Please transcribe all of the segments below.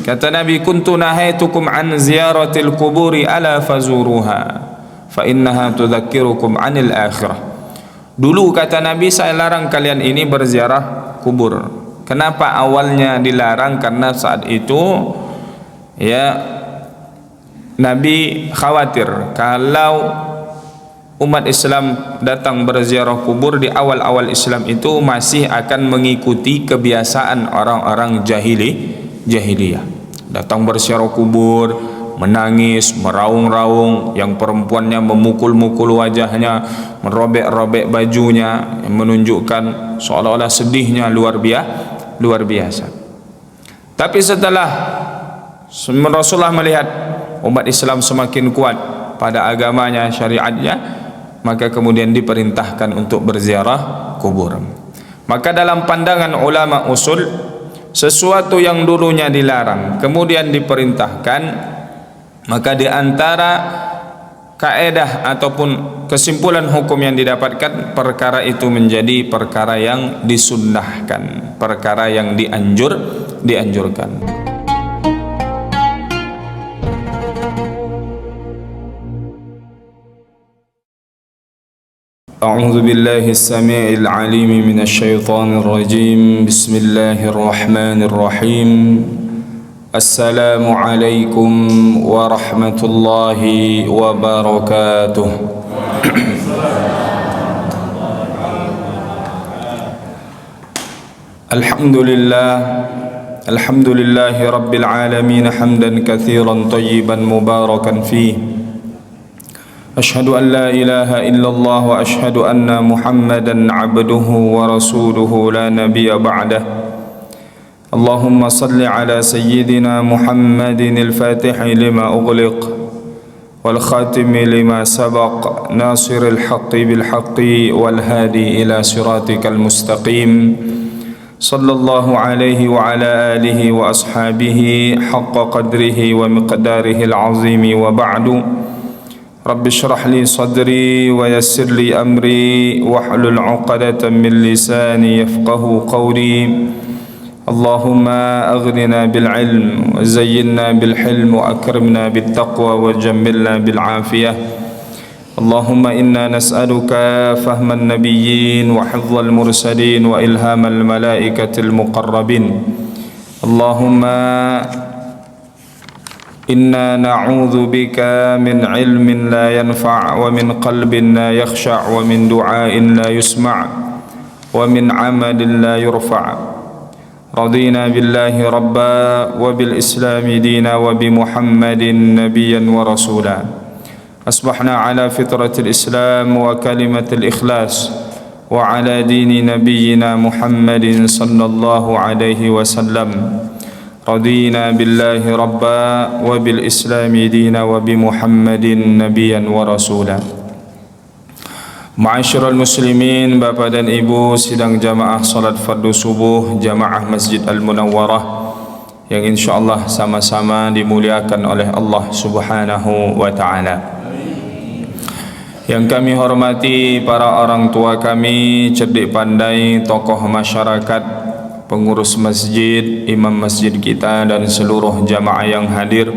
Kata Nabi, kuntu nahaitukum an ziyaratil quburi ala fazuruha fa innaha tudzakirukum anil akhirah. Dulu kata Nabi, saya larang kalian ini berziarah kubur. Kenapa awalnya dilarang? Karena saat itu ya Nabi khawatir kalau umat Islam datang berziarah kubur di awal-awal Islam itu masih akan mengikuti kebiasaan orang-orang jahiliyah. Datang berziarah kubur, menangis, meraung-raung, yang perempuannya memukul-mukul wajahnya, merobek-robek bajunya, yang menunjukkan seolah-olah sedihnya luar biasa. Tapi setelah Rasulullah melihat umat Islam semakin kuat pada agamanya, syariatnya, maka kemudian diperintahkan untuk berziarah kubur. Maka dalam pandangan ulama usul, sesuatu yang dulunya dilarang kemudian diperintahkan, maka di antara kaedah ataupun kesimpulan hukum yang didapatkan, perkara itu menjadi perkara yang disunnahkan, perkara yang dianjurkan. أعوذ بالله السميع العليم من الشيطان الرجيم بسم الله الرحمن الرحيم السلام عليكم ورحمة الله وبركاته الحمد لله رب العالمين حمدا كثيرا طيبا مباركا فيه أشهد أن لا إله إلا الله وأشهد أن محمدا عبده ورسوله لا نبي بعده اللهم صل على سيدنا محمد الفاتح لما أغلق والخاتم لما سبق ناصر الحق بالحق والهادي إلى صراطك المستقيم صلى الله عليه وعلى آله وأصحابه حق قدره ومقداره العظيم وبعد رب اشرح لي صدري ويسر لي أمري واحلل عقدة من لساني يفقه قولي اللهم أغننا بالعلم وزينا بالحلم وأكرمنا بالتقوى وجملنا بالعافية اللهم إنا نسألك فهم النبيين وحفظ المرسلين وإلهام الملائكة المقربين اللهم إنا نعوذ بك من علم لا ينفع ومن قلب لا يخشع ومن دعاء لا يسمع ومن عمل لا يرفع رضينا بالله ربا وبالإسلام دينا وبمحمد نبيا ورسولا أصبحنا على فطرة الإسلام وكلمة الإخلاص وعلى دين نبينا محمد صلى الله عليه وسلم رضينا بالله ربا وبالإسلام دينا وبمحمد نبيا ورسولا. Ma'asyiral muslimin, Bapak dan Ibu sidang jamaah salat fardu subuh jamaah Masjid Al-Munawwarah yang insyaallah sama-sama dimuliakan oleh Allah Subhanahu wa taala. Yang kami hormati para orang tua kami, cerdik pandai, tokoh masyarakat, pengurus masjid, imam masjid kita dan seluruh jamaah yang hadir,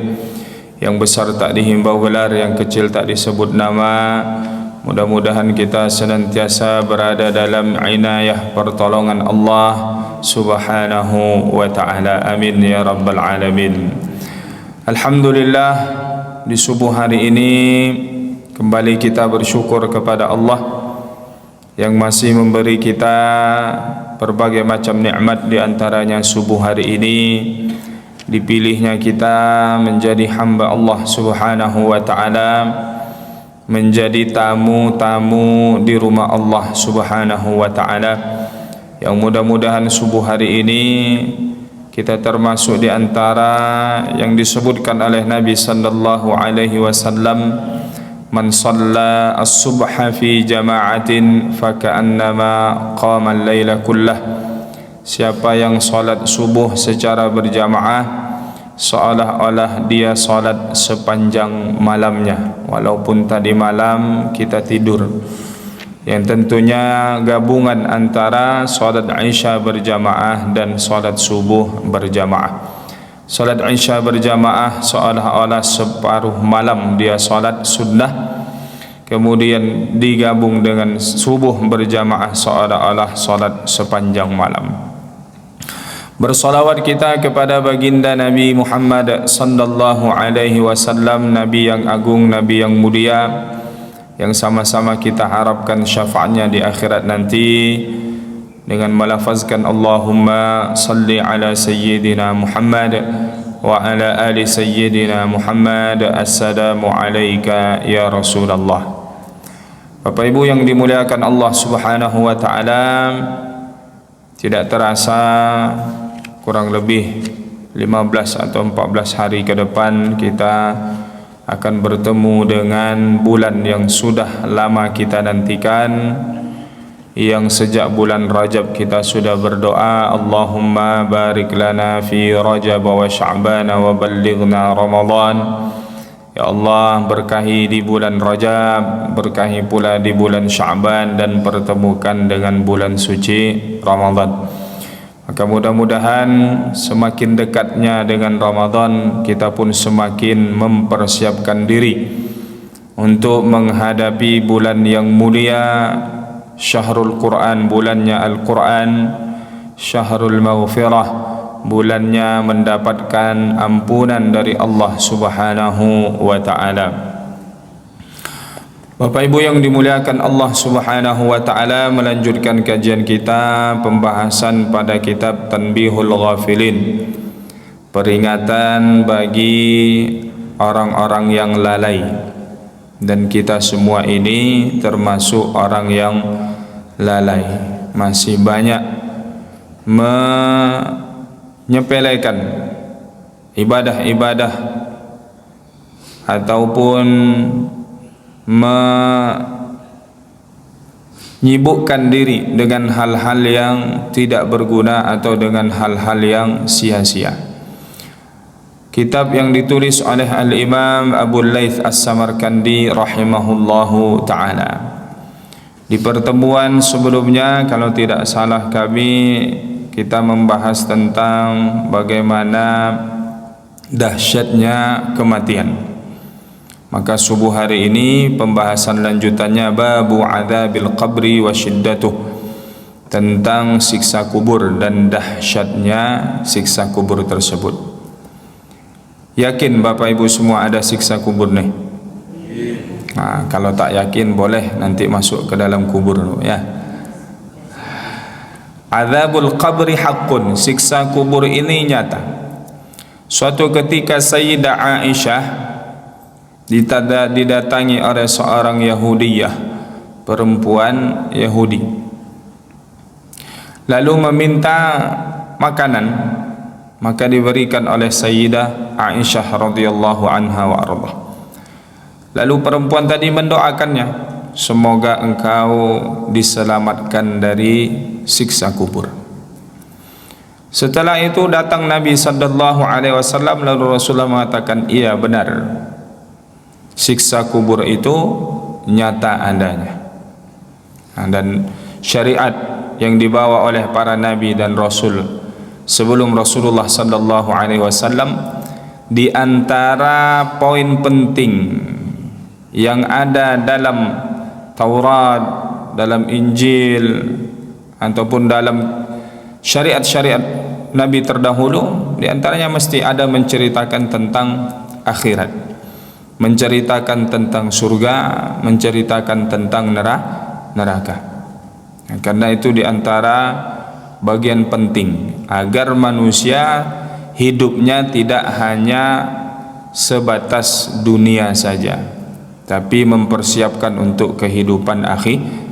yang besar tak dihimbau gelar, yang kecil tak disebut nama. Mudah-mudahan kita senantiasa berada dalam inayah pertolongan Allah Subhanahu wa ta'ala. Amin ya rabbal alamin. Alhamdulillah, di subuh hari ini kembali kita bersyukur kepada Allah yang masih memberi kita berbagai macam nikmat, di antaranya subuh hari ini dipilihnya kita menjadi hamba Allah Subhanahu wa ta'ala, menjadi tamu-tamu di rumah Allah Subhanahu wa ta'ala, yang mudah-mudahan subuh hari ini kita termasuk di antara yang disebutkan oleh Nabi sallallahu alaihi wasallam, man shalla as-subha fi jama'atin faka'annama qama al-laila kullah. Siapa yang salat subuh secara berjamaah, seolah-olah dia salat sepanjang malamnya, walaupun tadi malam kita tidur. Yang tentunya gabungan antara salat Isya berjamaah dan salat subuh berjamaah. Salat Isya berjamaah seolah-olah separuh malam dia salat sunnah, kemudian digabung dengan subuh berjamaah seolah-olah salat sepanjang malam. Bersalawat kita kepada baginda Nabi Muhammad sallallahu alaihi wasallam, Nabi yang agung, Nabi yang mulia, yang sama-sama kita harapkan syafaatnya di akhirat nanti dengan melafazkan Allahumma salli ala sayyidina Muhammad wa ala ali sayyidina Muhammad, assalamu alayka ya Rasulullah. Bapak Ibu yang dimuliakan Allah Subhanahu wa taala, tidak terasa kurang lebih 15 atau 14 hari ke depan kita akan bertemu dengan bulan yang sudah lama kita nantikan, yang sejak bulan Rajab kita sudah berdoa, Allahumma barik lana fi Rajab wa Sya'ban wa ballighna Ramadan. Ya Allah, berkahi di bulan Rajab, berkahi pula di bulan Sya'ban, dan pertemukan dengan bulan suci Ramadan. Maka mudah-mudahan semakin dekatnya dengan Ramadan, kita pun semakin mempersiapkan diri untuk menghadapi bulan yang mulia, Syahrul Quran, bulannya Al-Quran, Syahrul Maghfirah, bulannya mendapatkan ampunan dari Allah Subhanahu wa ta'ala. Bapak Ibu yang dimuliakan Allah Subhanahu wa ta'ala, melanjutkan kajian kita, pembahasan pada kitab Tanbihul Ghafilin, peringatan bagi orang-orang yang lalai. Dan kita semua ini termasuk orang yang lalai, masih banyak menyepelekan ibadah-ibadah ataupun menyibukkan diri dengan hal-hal yang tidak berguna atau dengan hal-hal yang sia-sia. Kitab yang ditulis oleh Al-Imam Abu Laith As-Samarkandi rahimahullahu ta'ala. Di pertemuan sebelumnya, kalau tidak salah kita membahas tentang bagaimana dahsyatnya kematian. Maka subuh hari ini pembahasan lanjutannya babu adzabil qabri wa syiddatuh, tentang siksa kubur dan dahsyatnya siksa kubur tersebut. Yakin Bapak Ibu semua ada siksa kubur nih? Nah, kalau tak yakin boleh nanti masuk ke dalam kubur ya. Adzabul qabri haqqun, siksa kubur ini nyata. Suatu ketika Sayyidah Aisyah didatangi oleh seorang Yahudiyah, perempuan Yahudi, lalu meminta makanan, maka diberikan oleh Sayyidah Aisyah radhiyallahu anha wa arda. Lalu perempuan tadi mendoakannya, semoga engkau diselamatkan dari siksa kubur. Setelah itu datang Nabi sallallahu alaihi wasallam, lalu Rasulullah mengatakan, iya benar, siksa kubur itu nyata adanya. Dan syariat yang dibawa oleh para nabi dan rasul sebelum Rasulullah sallallahu alaihi wasallam, di antara poin penting yang ada dalam Taurat, dalam Injil ataupun dalam syariat-syariat nabi terdahulu, di antaranya mesti ada menceritakan tentang akhirat, menceritakan tentang surga, menceritakan tentang neraka. Karena itu diantara bagian penting agar manusia hidupnya tidak hanya sebatas dunia saja, tapi mempersiapkan untuk kehidupan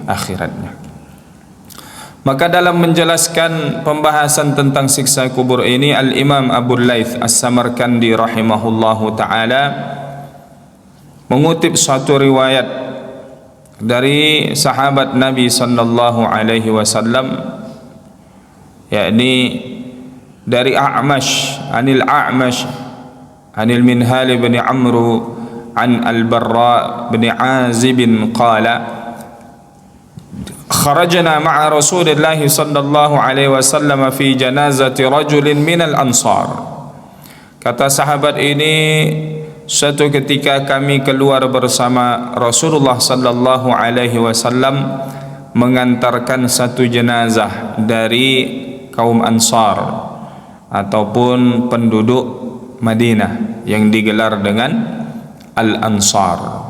akhiratnya. Maka dalam menjelaskan pembahasan tentang siksa kubur ini, Al-Imam Abu Laith As-Samarkandi rahimahullahu ta'ala mengutip suatu riwayat dari sahabat Nabi sallallahu alaihi wasallam, yakni dari A'mash, anil A'mash anil Minhal bin Amr an Al-Barra bin Azib qala kharajna ma'a Rasulillah sallallahu alaihi wasallam fi janazati rajulin min al-ansar Kata sahabat ini, suatu ketika kami keluar bersama Rasulullah sallallahu alaihi wasallam mengantarkan satu jenazah dari kaum Ansar ataupun penduduk Madinah yang digelar dengan Al-Ansar.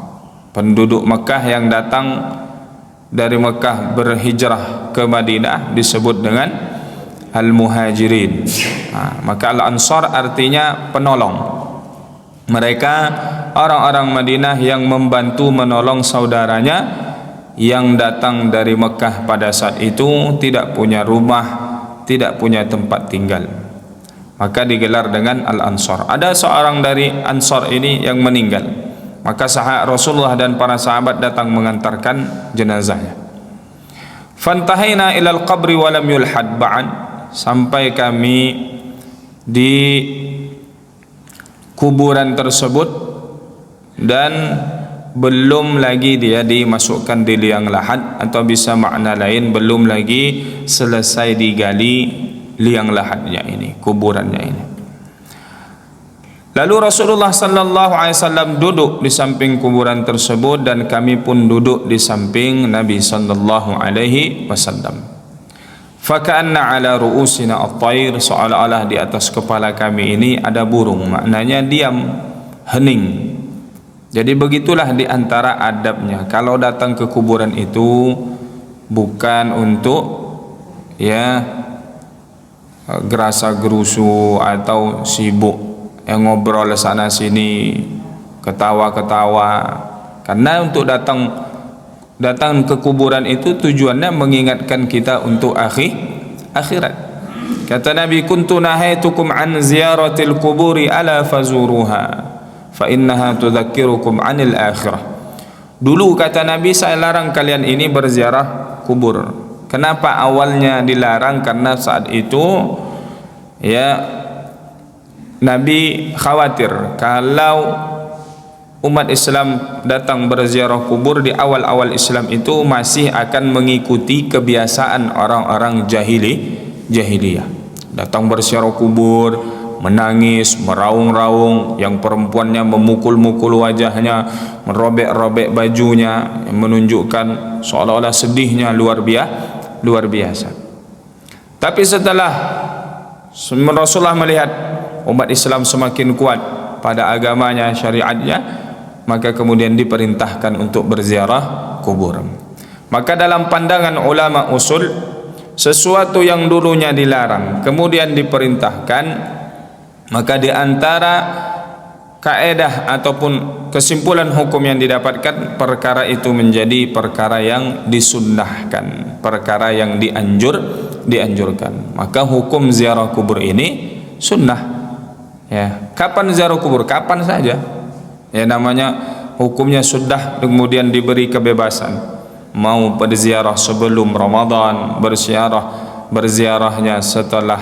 Penduduk Mekah yang datang dari Mekah berhijrah ke Madinah disebut dengan Al-Muhajirin. Maka Al-Ansar artinya penolong. Mereka orang-orang Madinah yang membantu menolong saudaranya yang datang dari Mekah pada saat itu tidak punya rumah, tidak punya tempat tinggal. Maka digelar dengan Al-Ansar. Ada seorang dari Ansar ini yang meninggal. Maka Rasulullah dan para sahabat datang mengantarkan jenazahnya. Fantahaina ilal qabri walam yulhad ba'an. Sampai kami di kuburan tersebut dan belum lagi dia dimasukkan di liang lahat, atau bisa makna lain belum lagi selesai digali liang lahatnya ini, kuburannya ini. Lalu Rasulullah sallallahu alaihi wasallam duduk di samping kuburan tersebut dan kami pun duduk di samping Nabi sallallahu alaihi wasallam. Faka'anna ala ru'usina at-tayr, seolah-olah di atas kepala kami ini ada burung, maknanya diam, hening. Jadi begitulah di antara adabnya. Kalau datang ke kuburan itu bukan untuk gerasa gerusu atau sibuk yang ngobrol sana sini, ketawa-ketawa. Karena untuk datang ke kuburan itu tujuannya mengingatkan kita untuk akhirat. Kata Nabi, kuntu nahaitukum an ziyaratil kuburi ala fazuruha fa innaha tudzakirukum anil akhirah. Dulu kata Nabi, saya larang kalian ini berziarah kubur. Kenapa awalnya dilarang? Karena saat itu Nabi khawatir kalau umat Islam datang berziarah kubur di awal-awal Islam itu masih akan mengikuti kebiasaan orang-orang jahiliyah. Datang berziarah kubur, menangis, meraung-raung, yang perempuannya memukul-mukul wajahnya, merobek-robek bajunya, yang menunjukkan seolah-olah sedihnya luar biasa. Tapi setelah Rasulullah melihat umat Islam semakin kuat pada agamanya, syariatnya, maka kemudian diperintahkan untuk berziarah kubur. Maka dalam pandangan ulama usul, sesuatu yang dulunya dilarang kemudian diperintahkan, maka di antara kaedah ataupun kesimpulan hukum yang didapatkan, perkara itu menjadi perkara yang disunnahkan, perkara yang dianjurkan. Maka hukum ziarah kubur ini sunnah. Kapan ziarah kubur? Kapan saja. Namanya hukumnya sudah, kemudian diberi kebebasan. Mau berziarah sebelum Ramadan, berziarahnya setelah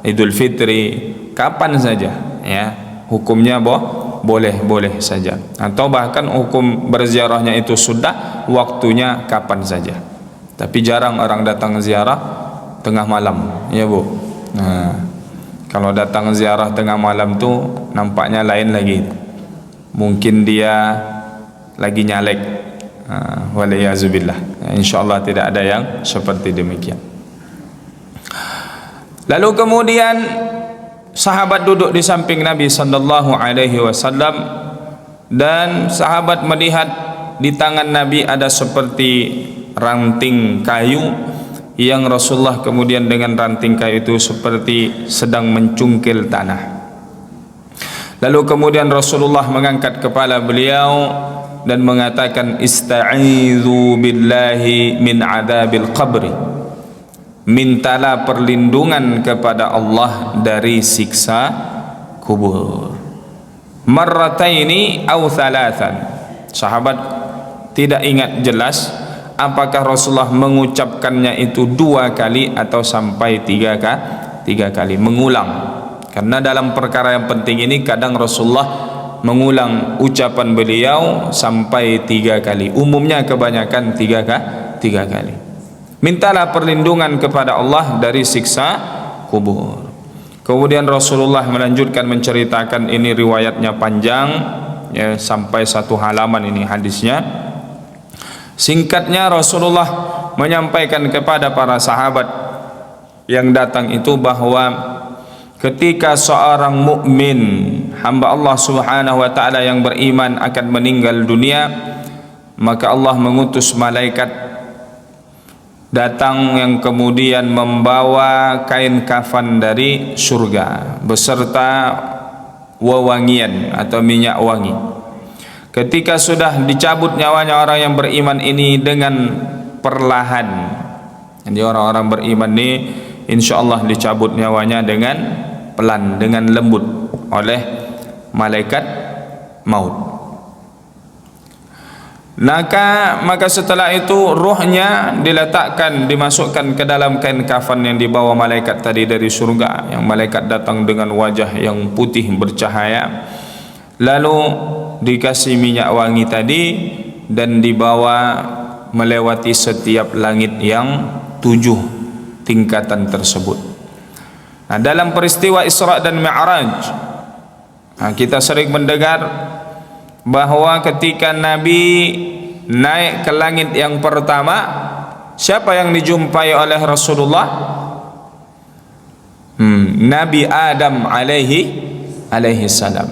Idul Fitri, kapan saja. Hukumnya boleh saja. Atau bahkan hukum berziarahnya itu sudah, waktunya kapan saja. Tapi jarang orang datang ziarah tengah malam, ya Bu. Kalau datang ziarah tengah malam tuh nampaknya lain lagi. Mungkin dia lagi nyalek. Waliyazubillah. Insyaallah tidak ada yang seperti demikian. Lalu kemudian sahabat duduk di samping Nabi sallallahu alaihi wasallam dan sahabat melihat di tangan Nabi ada seperti ranting kayu, yang Rasulullah kemudian dengan ranting kayu itu seperti sedang mencungkil tanah. Lalu kemudian Rasulullah mengangkat kepala beliau dan mengatakan, ista'idzu billahi min adabil qabri, mintalah perlindungan kepada Allah dari siksa kubur. Marrataini aw thalathan. Sahabat tidak ingat jelas apakah Rasulullah mengucapkannya itu 2 kali atau sampai 3 kali, mengulang. Karena dalam perkara yang penting ini kadang Rasulullah mengulang ucapan beliau sampai 3 kali. Umumnya kebanyakan 3 kali. Mintalah perlindungan kepada Allah dari siksa kubur. Kemudian Rasulullah melanjutkan menceritakan, ini riwayatnya panjang ya, sampai 1 halaman ini hadisnya. Singkatnya Rasulullah menyampaikan kepada para sahabat yang datang itu bahwa ketika seorang mukmin hamba Allah Subhanahu wa taala yang beriman akan meninggal dunia, maka Allah mengutus malaikat datang yang kemudian membawa kain kafan dari surga beserta wewangian atau minyak wangi. Ketika sudah dicabut nyawanya orang yang beriman ini dengan perlahan, jadi orang-orang beriman ini insyaallah dicabut nyawanya dengan pelan, dengan lembut oleh malaikat maut. Maka setelah itu ruhnya diletakkan, dimasukkan ke dalam kain kafan yang dibawa malaikat tadi dari surga, yang malaikat datang dengan wajah yang putih bercahaya, lalu dikasih minyak wangi tadi dan dibawa melewati setiap langit yang 7 tingkatan tersebut. Nah, dalam peristiwa Isra dan Mi'raj, kita sering mendengar bahwa ketika Nabi naik ke langit yang pertama, siapa yang dijumpai oleh Rasulullah? Nabi Adam alaihi salam,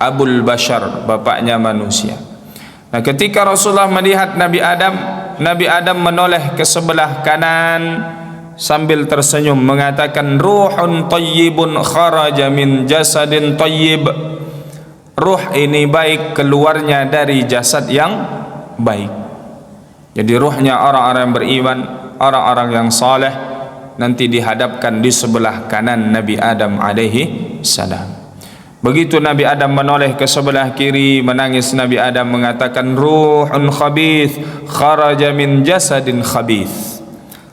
Abul Bashar, bapaknya manusia. Nah, ketika Rasulullah melihat Nabi Adam menoleh ke sebelah kanan sambil tersenyum mengatakan, ruhun tayyibun kharaja min jasadin tayyib. Ruh ini baik keluarnya dari jasad yang baik. Jadi ruhnya orang-orang yang beriman, orang-orang yang saleh nanti dihadapkan di sebelah kanan Nabi Adam alaihi salam. Begitu Nabi Adam menoleh ke sebelah kiri, menangis Nabi Adam mengatakan, ruhun khabith kharaja min jasadin khabith.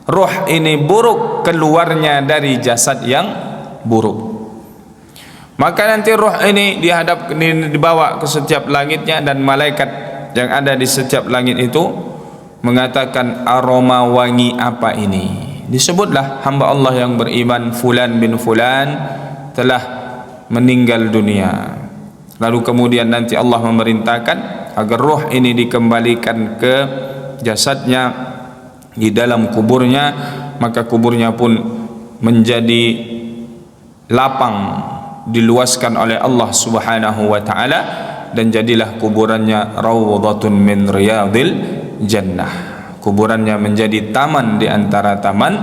Ruh ini buruk keluarnya dari jasad yang buruk. Maka nanti ruh ini dibawa ke setiap langitnya, dan malaikat yang ada di setiap langit itu mengatakan, aroma wangi apa ini? Disebutlah hamba Allah yang beriman Fulan bin Fulan telah meninggal dunia. Lalu kemudian nanti Allah memerintahkan agar ruh ini dikembalikan ke jasadnya di dalam kuburnya, maka kuburnya pun menjadi lapang, diluaskan oleh Allah Subhanahu wa taala, dan jadilah kuburannya raudhatun min riyadil jannah. Kuburannya menjadi taman di antara taman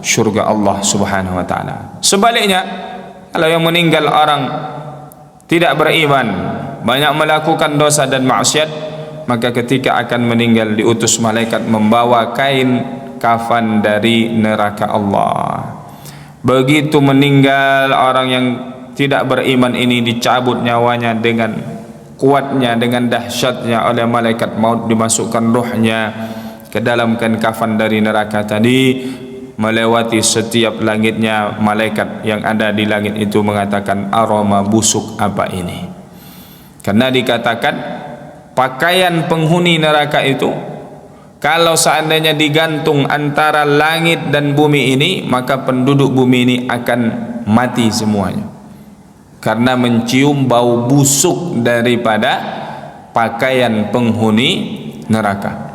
surga Allah Subhanahu wa taala. Sebaliknya, kalau yang meninggal orang tidak beriman, banyak melakukan dosa dan maksiat, maka ketika akan meninggal diutus malaikat membawa kain kafan dari neraka Allah. Begitu meninggal orang yang tidak beriman ini, dicabut nyawanya dengan kuatnya, dengan dahsyatnya oleh malaikat maut, dimasukkan ruhnya ke dalam kain kafan dari neraka tadi, melewati setiap langitnya. Malaikat yang ada di langit itu mengatakan, aroma busuk apa ini? Karena dikatakan pakaian penghuni neraka itu kalau seandainya digantung antara langit dan bumi ini, maka penduduk bumi ini akan mati semuanya, karena mencium bau busuk daripada pakaian penghuni neraka.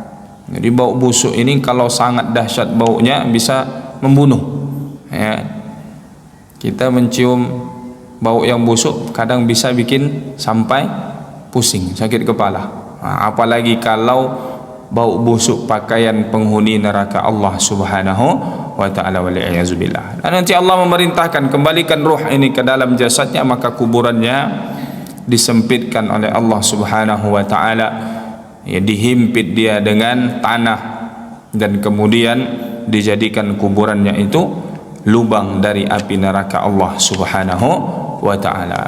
Jadi bau busuk ini kalau sangat dahsyat baunya bisa membunuh ya. Kita mencium bau yang busuk kadang bisa bikin sampai pusing, sakit kepala. Nah, apalagi kalau bau busuk pakaian penghuni neraka Allah Subhanahu wa ta'ala, wal'iyazubillah. Dan nanti Allah memerintahkan kembalikan ruh ini ke dalam jasadnya, maka kuburannya disempitkan oleh Allah Subhanahu wa ta'ala, ya, dihimpit dia dengan tanah, dan kemudian dijadikan kuburannya itu lubang dari api neraka Allah Subhanahu wa ta'ala.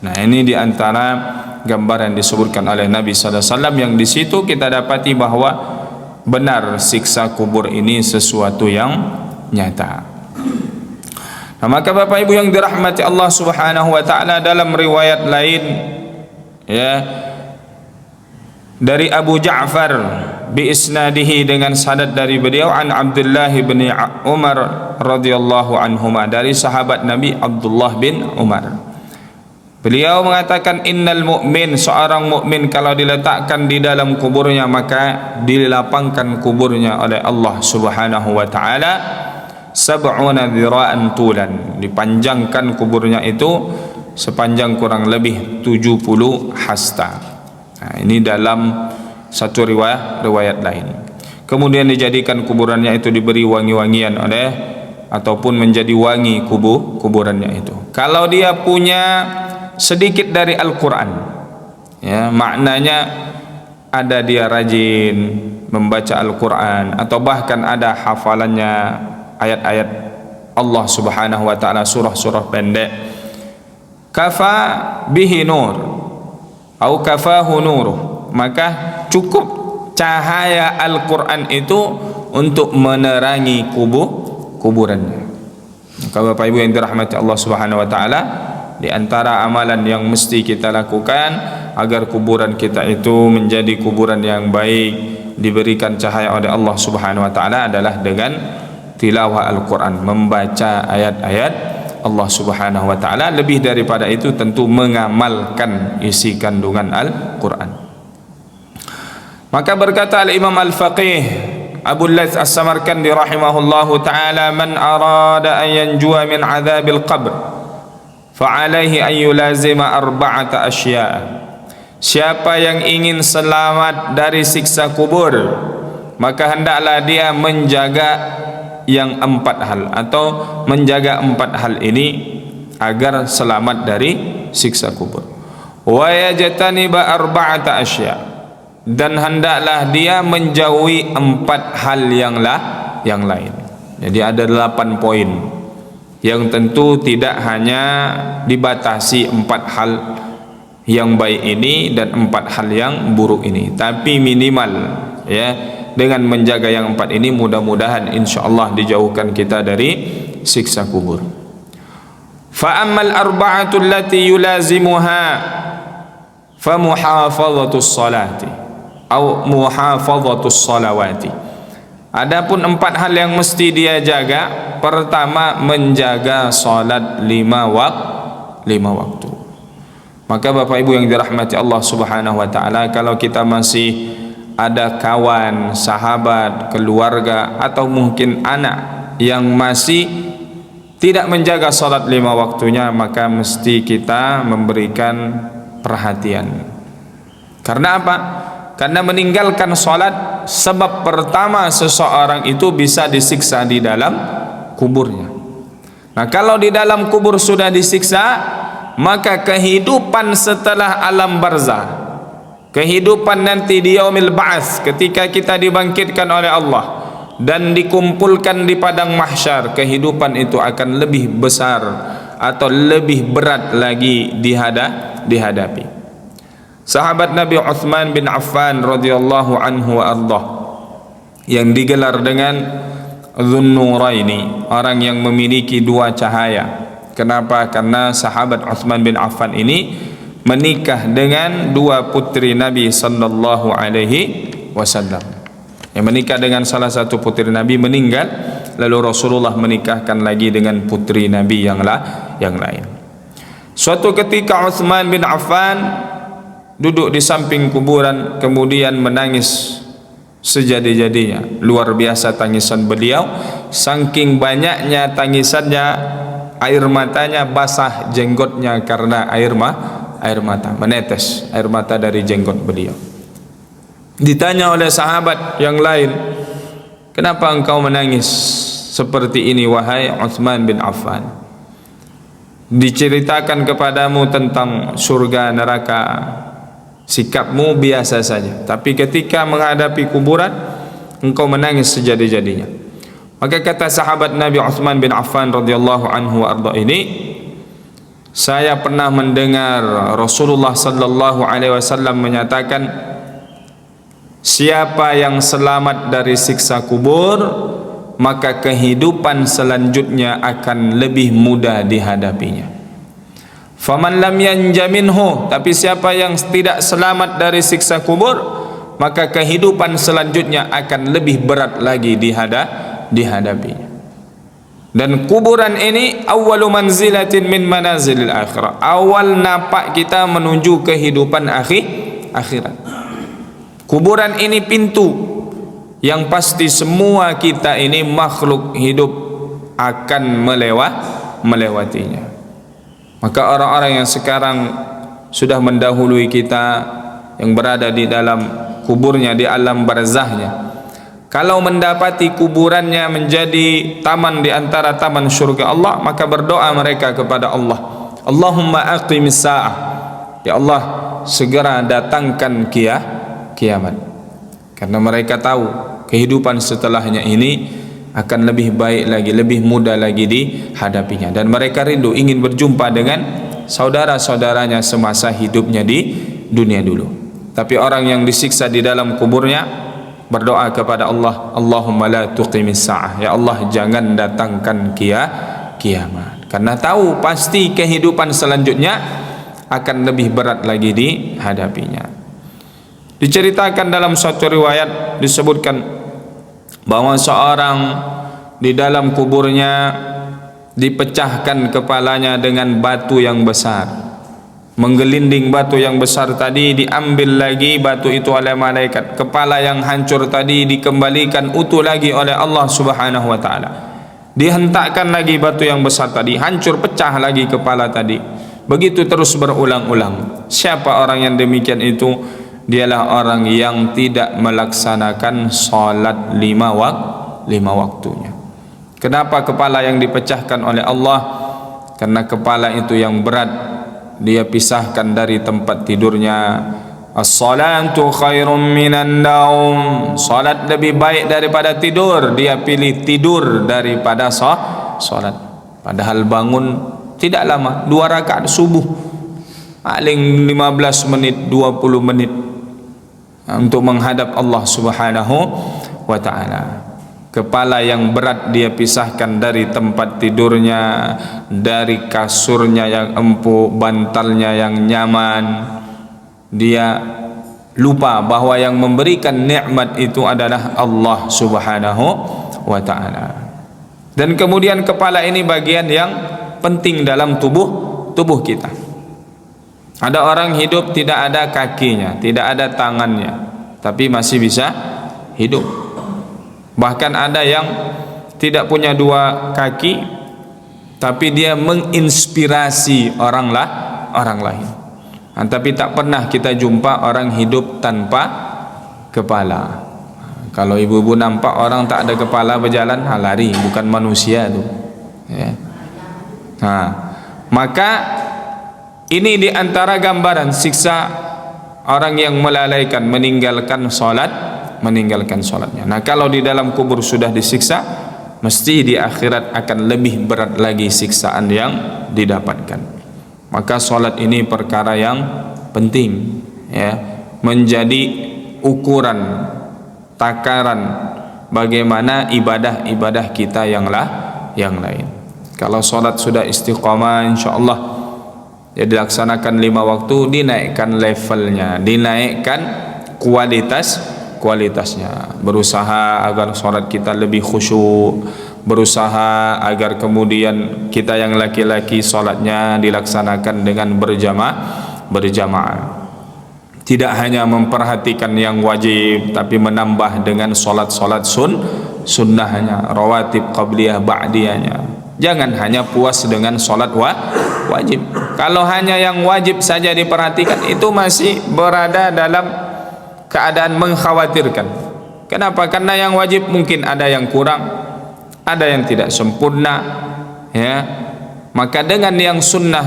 Nah, ini diantara gambaran yang disebutkan oleh Nabi sallallahu alaihi wasallam, yang di situ kita dapati bahwa benar siksa kubur ini sesuatu yang nyata. Nah, maka Bapak Ibu yang dirahmati Allah Subhanahu wa taala, dalam riwayat lain ya dari Abu Ja'far bi isnadihi dengan sanad dari beliau an Abdullah bin Umar radhiyallahu anhuma, dari sahabat Nabi Abdullah bin Umar. Beliau mengatakan innal mu'min, seorang mukmin kalau diletakkan di dalam kuburnya maka dilapangkan kuburnya oleh Allah Subhanahu wa taala sab'una dhira'an tulan, dipanjangkan kuburnya itu sepanjang kurang lebih 70 hasta. Nah, ini dalam satu riwayat lain. Kemudian dijadikan kuburannya itu diberi wangi-wangian oleh ataupun menjadi wangi kuburannya itu. Kalau dia punya sedikit dari Al-Quran, ya, maknanya ada dia rajin membaca Al-Quran atau bahkan ada hafalannya ayat-ayat Allah Subhanahu wa taala, surah-surah pendek, kafa bihi nur atau kafahu nuruh, maka cukup cahaya Al-Quran itu untuk menerangi kuburannya. Kalau Bapak Ibu yang dirahmati Allah Subhanahu wa taala, di antara amalan yang mesti kita lakukan agar kuburan kita itu menjadi kuburan yang baik, diberikan cahaya oleh Allah Subhanahu wa taala adalah dengan tilawah Al-Quran, membaca ayat-ayat Allah Subhanahu wa taala. Lebih daripada itu tentu mengamalkan isi kandungan Al-Quran. Maka berkata Al-Imam Al-Faqih Abu Laits As-Samarkandi rahimahullahu taala, man arada an yanjua min adzabil qabr fa'alaihi an yulazima arba'ata asya'. Siapa yang ingin selamat dari siksa kubur, maka hendaklah dia menjaga yang 4 hal atau menjaga 4 hal ini agar selamat dari siksa kubur. Wa yajtaniba arba'ata asya', dan hendaklah dia menjauhi 4 hal yang lain. Jadi ada 8 poin yang tentu tidak hanya dibatasi 4 hal yang baik ini dan 4 hal yang buruk ini, tapi minimal, ya, dengan menjaga yang 4 ini mudah-mudahan insyaallah dijauhkan kita dari siksa kubur. Fa ammal arba'atu allati yulazimuha fa muhafadhatus salati atau muhafadhatus salawati. Adapun 4 hal yang mesti dia jaga, pertama menjaga salat 5 waktu. Maka Bapak Ibu yang dirahmati Allah Subhanahu wa taala, kalau kita masih ada kawan, sahabat, keluarga atau mungkin anak yang masih tidak menjaga salat 5 waktunya, maka mesti kita memberikan perhatian. Karena apa? Karena meninggalkan salat sebab pertama seseorang itu bisa disiksa di dalam kuburnya. Nah, kalau di dalam kubur sudah disiksa, maka kehidupan setelah alam barzah, kehidupan nanti di yaumil ba'ats, ketika kita dibangkitkan oleh Allah dan dikumpulkan di padang mahsyar, kehidupan itu akan lebih besar atau lebih berat lagi dihadapi. Sahabat Nabi Uthman bin Affan radhiyallahu anhu wa ardah, yang digelar dengan Dzunnuraini, orang yang memiliki 2 cahaya. Kenapa? Karena sahabat Uthman bin Affan ini menikah dengan 2 putri Nabi sallallahu alaihi wasallam. Yang menikah dengan salah satu putri Nabi meninggal, lalu Rasulullah menikahkan lagi dengan putri Nabi yang lain. Suatu ketika Uthman bin Affan duduk di samping kuburan, kemudian menangis sejadi-jadinya. Luar biasa tangisan beliau, saking banyaknya tangisannya, air matanya basah jenggotnya karena air mata, menetes air mata dari jenggot beliau. Ditanya oleh sahabat yang lain, kenapa engkau menangis seperti ini wahai Uthman bin Affan? Diceritakan kepadamu tentang surga neraka, sikapmu biasa saja, tapi ketika menghadapi kuburan engkau menangis sejadi-jadinya. Maka kata sahabat Nabi Uthman bin Affan radhiyallahu anhu wa arda ini, saya pernah mendengar Rasulullah sallallahu alaihi wasallam menyatakan, siapa yang selamat dari siksa kubur, maka kehidupan selanjutnya akan lebih mudah dihadapinya. Faman lam yanjaminhu, tapi siapa yang tidak selamat dari siksa kubur, maka kehidupan selanjutnya akan lebih berat lagi dihadapinya. Dan kuburan ini awwalu manzilatin min manazilil akhirah, awal napak kita menuju kehidupan akhirat. Kuburan ini pintu yang pasti semua kita ini makhluk hidup akan melewatinya. Maka orang-orang yang sekarang sudah mendahului kita, yang berada di dalam kuburnya, di alam barzahnya, kalau mendapati kuburannya menjadi taman di antara taman syurga Allah, maka berdoa mereka kepada Allah, Allahumma aqimis sa'ah, ya Allah segera datangkan kiamat. Karena mereka tahu kehidupan setelahnya ini akan lebih baik lagi, lebih mudah lagi dihadapinya. Dan mereka rindu ingin berjumpa dengan saudara-saudaranya semasa hidupnya di dunia dulu. Tapi orang yang disiksa di dalam kuburnya berdoa kepada Allah, Allahumma la tuqimis sa'ah, ya Allah jangan datangkan kiamat. Karena tahu pasti kehidupan selanjutnya akan lebih berat lagi dihadapinya. Diceritakan dalam suatu riwayat, disebutkan bahwa seorang di dalam kuburnya dipecahkan kepalanya dengan batu yang besar. Menggelinding batu yang besar tadi, diambil lagi batu itu oleh malaikat. Kepala yang hancur tadi dikembalikan utuh lagi oleh Allah Subhanahu wa taala. Dihentakkan lagi batu yang besar tadi, hancur pecah lagi kepala tadi. Begitu terus berulang-ulang. Siapa orang yang demikian itu? Dialah orang yang tidak melaksanakan salat lima waktunya. Kenapa kepala yang dipecahkan oleh Allah? Karena kepala itu yang berat, dia pisahkan dari tempat tidurnya. As-salatu khairum minan naum, salat lebih baik daripada tidur. Dia pilih tidur daripada salat. Padahal bangun tidak lama, 2 rakaat subuh, paling 15 menit 20 menit untuk menghadap Allah Subhanahu wa taala. Kepala yang berat dia pisahkan dari tempat tidurnya, dari kasurnya yang empuk, bantalnya yang nyaman. Dia lupa bahwa yang memberikan nikmat itu adalah Allah Subhanahu wa taala. Dan kemudian kepala ini bagian yang penting dalam tubuh kita. Ada orang hidup tidak ada kakinya, tidak ada tangannya, tapi masih bisa hidup. Bahkan ada yang tidak punya 2 kaki, tapi dia menginspirasi orang lain. Tapi tak pernah kita jumpa orang hidup tanpa kepala. Kalau ibu-ibu nampak orang tak ada kepala berjalan, lari, bukan manusia tu. Ya. Maka ini di antara gambaran siksa orang yang melalaikan, meninggalkan solatnya. Nah, kalau di dalam kubur sudah disiksa, mesti di akhirat akan lebih berat lagi siksaan yang didapatkan. Maka solat ini perkara yang penting, ya, menjadi ukuran, takaran bagaimana ibadah-ibadah kita yang lain. Kalau solat sudah istiqamah, insyaallah ya dilaksanakan 5 waktu, dinaikkan levelnya, dinaikkan kualitasnya, berusaha agar solat kita lebih khusyuk, berusaha agar kemudian kita yang laki-laki solatnya dilaksanakan dengan berjamaah. Tidak hanya memperhatikan yang wajib, tapi menambah dengan solat-solat sunnahnya, rawatib, qabliyah, ba'diyahnya. Jangan hanya puas dengan solat wajib. Kalau hanya yang wajib saja diperhatikan, itu masih berada dalam keadaan mengkhawatirkan. Kenapa? Karena yang wajib mungkin ada yang kurang, ada yang tidak sempurna, ya. Maka dengan yang sunnah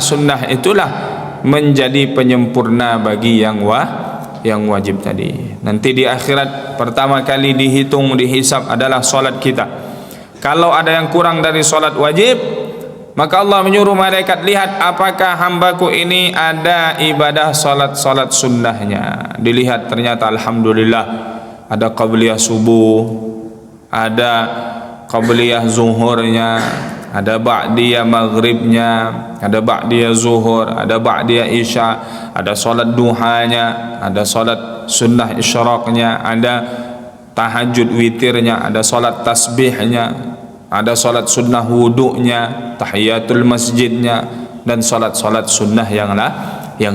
itulah menjadi penyempurna bagi yang wajib tadi. Nanti di akhirat pertama kali dihitung, dihisab adalah solat kita. Kalau ada yang kurang dari solat wajib, maka Allah menyuruh malaikat, lihat apakah hambaku ini ada ibadah salat sunnahnya. Dilihat, ternyata alhamdulillah ada qabliyah subuh, ada qabliyah zuhurnya, ada ba'diyah maghribnya, ada ba'diyah zuhur, ada ba'diyah isya, ada solat duhanya, ada solat sunnah isyraqnya, ada tahajud witirnya, ada solat tasbihnya, ada solat sunnah wudu'nya, tahiyatul masjidnya, dan solat-solat sunnah yang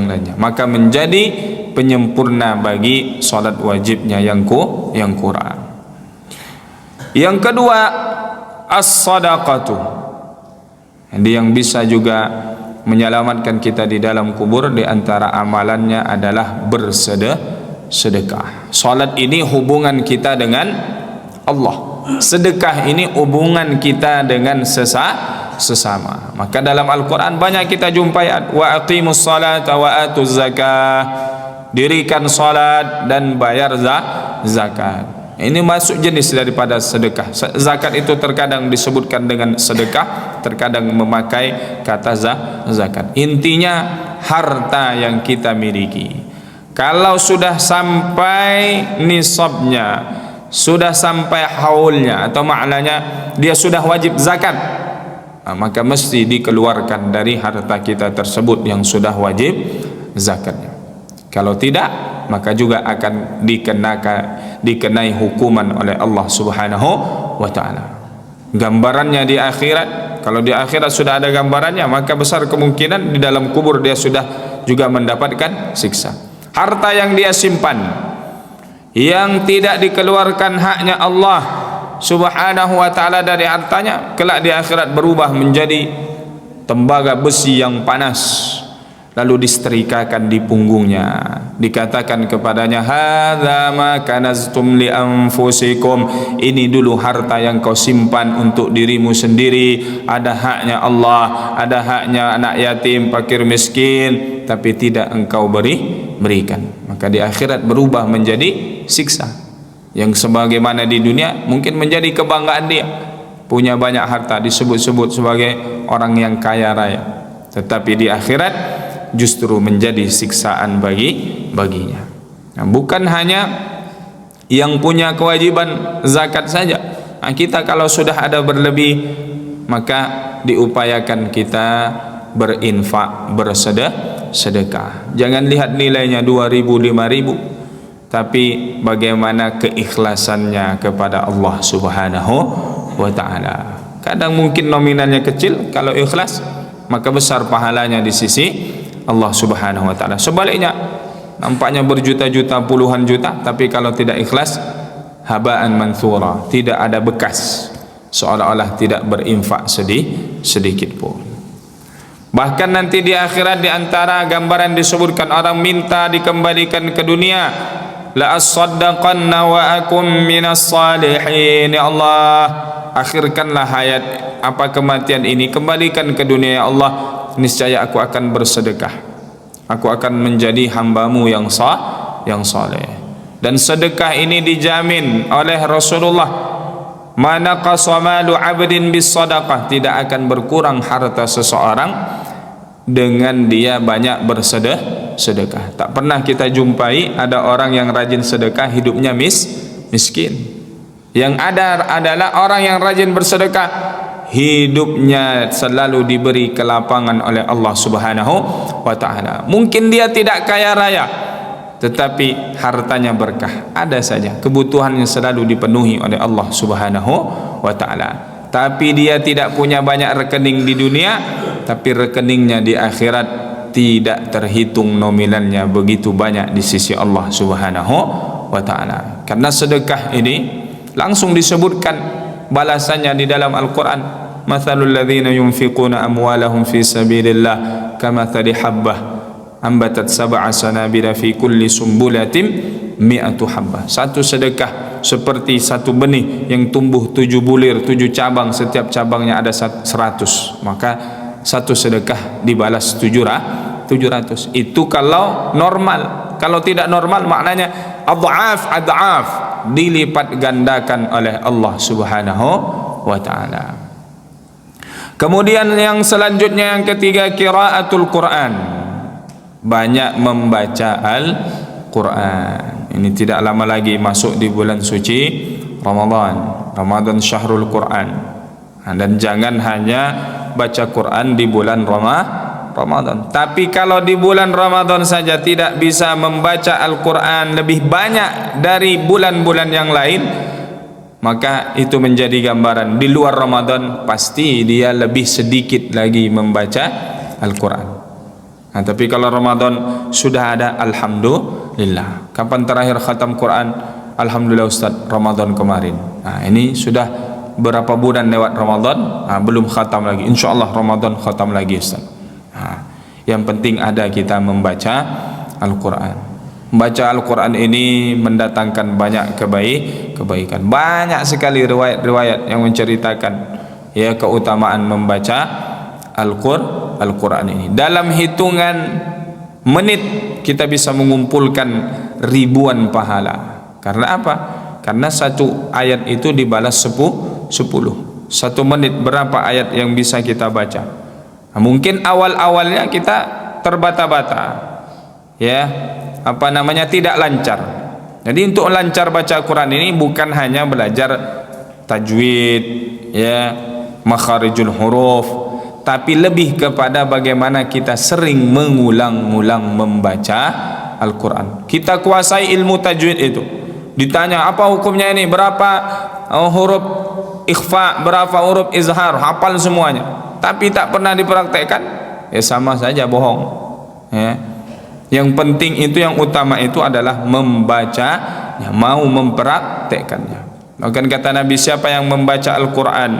lainnya. Maka menjadi penyempurna bagi solat wajibnya yang kurang. Yang kedua, as-sadaqatu. Jadi yang bisa juga menyelamatkan kita di dalam kubur, di antara amalannya adalah bersedekah. Salat ini hubungan kita dengan Allah. Sedekah ini hubungan kita dengan sesama. Maka dalam Al-Quran banyak kita jumpai wa aqimus salata wa atuz zakah. Dirikan salat dan bayar zakat. Ini masuk jenis daripada sedekah. Zakat itu terkadang disebutkan dengan sedekah, terkadang memakai kata zakat. Intinya harta yang kita miliki, kalau sudah sampai nisabnya, sudah sampai haulnya, atau maknanya dia sudah wajib zakat, maka mesti dikeluarkan dari harta kita tersebut yang sudah wajib zakatnya. Kalau tidak, maka juga akan dikenai hukuman oleh Allah Subhanahu wa ta'ala. Gambarannya di akhirat, kalau di akhirat sudah ada gambarannya, maka besar kemungkinan di dalam kubur dia sudah juga mendapatkan siksa. Harta yang dia simpan, yang tidak dikeluarkan haknya Allah Subhanahu wa ta'ala dari hartanya, kelak di akhirat berubah menjadi tembaga besi yang panas, lalu disetrikakan di punggungnya, dikatakan kepadanya, hadza ma kanaztum li anfusikum, ini dulu harta yang kau simpan untuk dirimu sendiri. Ada haknya Allah, ada haknya anak yatim, fakir miskin, tapi tidak engkau berikan. Maka di akhirat berubah menjadi siksa. Yang sebagaimana di dunia mungkin menjadi kebanggaan dia, punya banyak harta, disebut-sebut sebagai orang yang kaya raya, tetapi di akhirat justru menjadi siksaan baginya. Nah, bukan hanya yang punya kewajiban zakat saja. Nah, kita kalau sudah ada berlebih, maka diupayakan kita berinfak, bersedekah. Jangan lihat nilainya 2.000, 5.000, tapi bagaimana keikhlasannya kepada Allah Subhanahu wa ta'ala. Kadang mungkin nominalnya kecil, kalau ikhlas maka besar pahalanya di sisi Allah Subhanahu wa ta'ala. Sebaliknya, nampaknya berjuta-juta, puluhan juta, tapi kalau tidak ikhlas, haba'an manthura, tidak ada bekas, seolah-olah tidak berinfak sedikit pun. Bahkan nanti di akhirat, di antara gambaran disebutkan orang minta dikembalikan ke dunia, la as-saddaqanna wa akum minas salihin. Ya Allah, akhirkanlah hayat kematian ini, kembalikan ke dunia ya Allah, niscaya aku akan bersedekah, aku akan menjadi hambamu yang saleh. Dan sedekah ini dijamin oleh Rasulullah, mana qasamalu abdin bis sadaqah, tidak akan berkurang harta seseorang dengan dia banyak bersedekah. Tak pernah kita jumpai ada orang yang rajin sedekah hidupnya miskin. Yang ada adalah orang yang rajin bersedekah, hidupnya selalu diberi kelapangan oleh Allah Subhanahu wa ta'ala. Mungkin dia tidak kaya raya, tetapi hartanya berkah, ada saja kebutuhannya selalu dipenuhi oleh Allah Subhanahu wa ta'ala. Tapi dia tidak punya banyak rekening di dunia, tapi rekeningnya di akhirat tidak terhitung nominalnya, begitu banyak di sisi Allah Subhanahu wa ta'ala. Karena sedekah ini langsung disebutkan balasannya di dalam Al-Quran. Mathalul ladzina yunfiquna amwalahum fi sabilillah kamathali habbah ambatat sab'a sanabila fi kulli sumbulatin mi'atu habbah. Satu sedekah seperti satu benih yang tumbuh 7 bulir, 7 cabang, setiap cabangnya ada 100. Maka satu sedekah dibalas 700. Itu kalau normal. Kalau tidak normal maknanya adhaf, dilipat gandakan oleh Allah Subhanahu wa ta'ala. Kemudian yang selanjutnya, yang ketiga, qiraatul Quran, banyak membaca Al-Quran. Ini tidak lama lagi masuk di bulan suci Ramadan, Ramadan syahrul Quran. Dan jangan hanya baca Quran di bulan Ramadan. Tapi kalau di bulan Ramadan saja tidak bisa membaca Al-Quran lebih banyak dari bulan-bulan yang lain, maka itu menjadi gambaran di luar Ramadan pasti dia lebih sedikit lagi membaca Al-Quran. Tapi kalau Ramadan sudah ada, alhamdulillah. Kapan terakhir khatam Quran? Alhamdulillah Ustaz, Ramadan kemarin. Ini sudah berapa bulan lewat Ramadan, belum khatam lagi. InsyaAllah Ramadan khatam lagi Ustaz. Yang penting ada kita membaca Al-Quran. Membaca Al-Quran ini mendatangkan banyak kebaikan. Banyak sekali riwayat-riwayat yang menceritakan keutamaan membaca Al-Quran ini. Dalam hitungan menit kita bisa mengumpulkan ribuan pahala. Karena apa? Karena satu ayat itu dibalas 10. 1 menit berapa ayat yang bisa kita baca? Mungkin awal-awalnya kita terbata-bata, tidak lancar. Jadi untuk lancar baca Quran ini bukan hanya belajar tajwid, makharijul huruf, tapi lebih kepada bagaimana kita sering mengulang-ulang membaca Al-Quran. Kita kuasai ilmu tajwid itu. Ditanya apa hukumnya ini, berapa huruf ikhfa, berapa huruf izhar, hafal semuanya. Tapi tak pernah dipraktekkan, sama saja bohong. Yang penting itu, yang utama itu adalah membacanya, mau mempraktekkannya. Maka kata Nabi, siapa yang membaca Al-Quran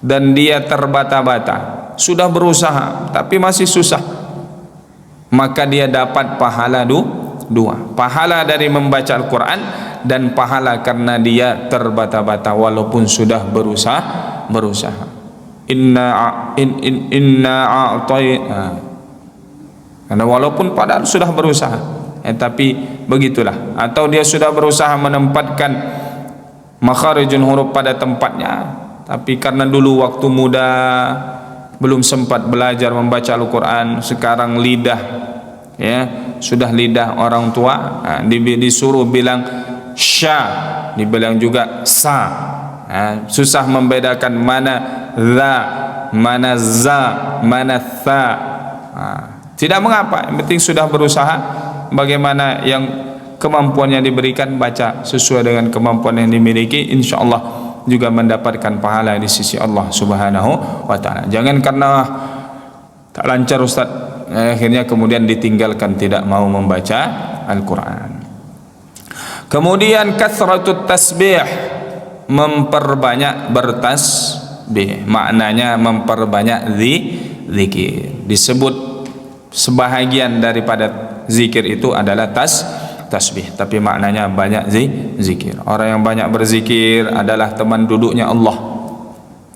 dan dia terbata-bata, sudah berusaha tapi masih susah, maka dia dapat pahala dua. Pahala dari membaca Al-Quran dan pahala karena dia terbata-bata walaupun sudah berusaha. Inna a'tayna, karena walaupun padahal sudah berusaha, tapi begitulah. Atau dia sudah berusaha menempatkan makharijun huruf pada tempatnya, tapi karena dulu waktu muda belum sempat belajar membaca Al-Quran, sekarang lidah sudah lidah orang tua, disuruh bilang sya, dibilang juga sa, susah membedakan mana za, mana za, mana tha. Tidak mengapa, yang penting sudah berusaha. Bagaimana yang kemampuannya diberikan, baca sesuai dengan kemampuan yang dimiliki, insyaallah juga mendapatkan pahala di sisi Allah Subhanahu wa taala. Jangan karena tak lancar Ustaz, akhirnya kemudian ditinggalkan, tidak mau membaca Al-Quran. Kemudian kathratut tasbih, memperbanyak bertasbih, maknanya memperbanyak zikir. Disebut sebahagian daripada zikir itu adalah tasbih, tapi maknanya banyak zikir. Orang yang banyak berzikir adalah teman duduknya Allah.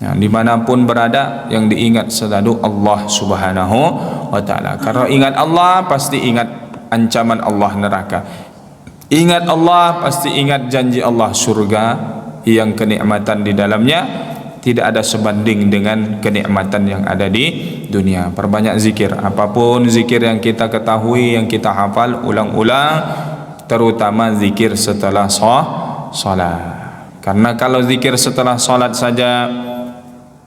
Dimanapun berada, yang diingat selalu Allah Subhanahu wa ta'ala. Kalau ingat Allah, pasti ingat ancaman Allah neraka. Ingat Allah, pasti ingat janji Allah surga yang kenikmatan di dalamnya tidak ada sebanding dengan kenikmatan yang ada di dunia. Perbanyak zikir, apapun zikir yang kita ketahui, yang kita hafal, ulang-ulang, terutama zikir setelah salat. Karena kalau zikir setelah salat saja